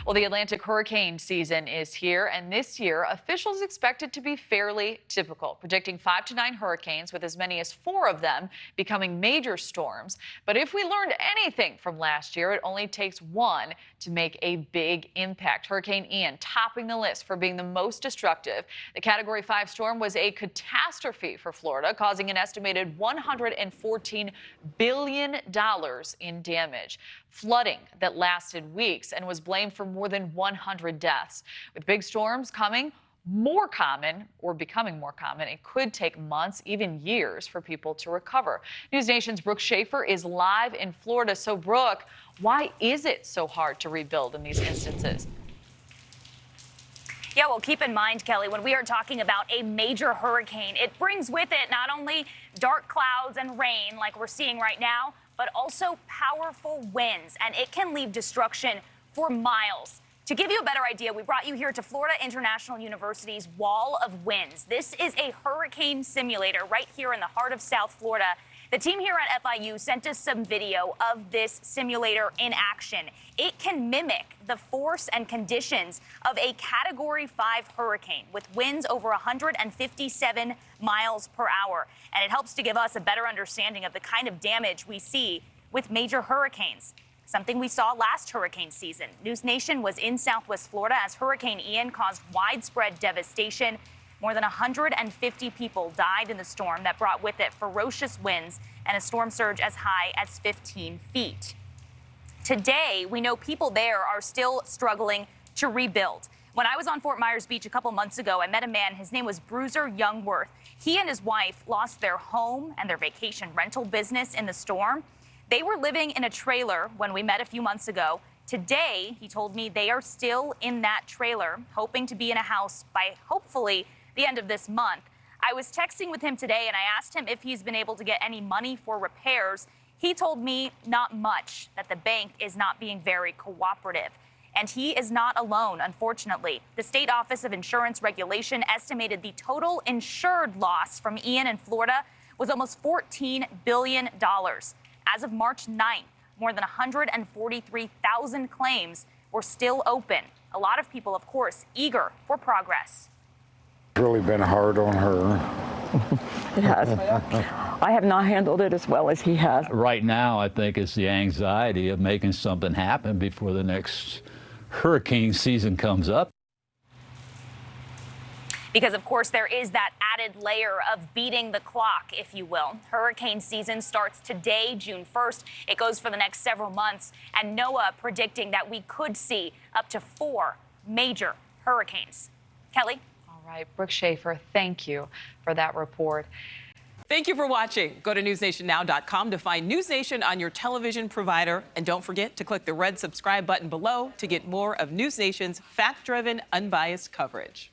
Well, the Atlantic hurricane season is here, and this year officials expect it to be fairly typical, predicting 5 to 9 hurricanes, with as many as 4 of them becoming major storms. But if we learned anything from last year, it only takes one to make a big impact. Hurricane Ian topping the list for being the most destructive. The Category 5 storm was a catastrophe for Florida, causing an estimated $114 billion in damage. Flooding that lasted weeks and was blamed for more than 100 deaths. With big storms coming more common or becoming more common, it could take months, even years, for people to recover. NewsNation's Brooke Shaffer is live in Florida. So, Brooke, why is it so hard to rebuild in these instances? Yeah, well, keep in mind, Kelly, when we are talking about a major hurricane, it brings with it not only dark clouds and rain like we're seeing right now, but also powerful winds, and it can leave destruction for miles. To give you a better idea, we brought you here to Florida International University's Wall of Winds. This is a hurricane simulator right here in the heart of South Florida. The team here at FIU sent us some video of this simulator in action. It can mimic the force and conditions of a Category 5 hurricane with winds over 157 miles per hour. And it helps to give us a better understanding of the kind of damage we see with major hurricanes. Something we saw last hurricane season. NewsNation was in Southwest Florida as Hurricane Ian caused widespread devastation. More than 150 people died in the storm that brought with it ferocious winds and a storm surge as high as 15 feet. Today, we know people there are still struggling to rebuild. When I was on Fort Myers Beach a couple months ago, I met a man. His name was Bruiser Youngworth. He and his wife lost their home and their vacation rental business in the storm. They were living in a trailer when we met a few months ago. Today, he told me they are still in that trailer, hoping to be in a house by hopefully the end of this month. I was texting with him today and I asked him if he's been able to get any money for repairs. He told me not much, that the bank is not being very cooperative. And he is not alone, unfortunately. The State Office of Insurance Regulation estimated the total insured loss from Ian in Florida was almost $14 billion. As of March 9th, more than 143,000 claims were still open. A lot of people, of course, eager for progress. It's really been hard on her. It has. I have not handled it as well as he has. Right now, I think it's the anxiety of making something happen before the next hurricane season comes up. Because, of course, there is that added layer of beating the clock, if you will. Hurricane season starts today, June 1st. It goes for the next several months. And NOAA predicting that we could see up to 4 major hurricanes. Kelly? All right, Brooke Shaffer, thank you for that report. Thank you for watching. Go to newsnationnow.com to find NewsNation on your television provider. And don't forget to click the red subscribe button below to get more of NewsNation's fact-driven, unbiased coverage.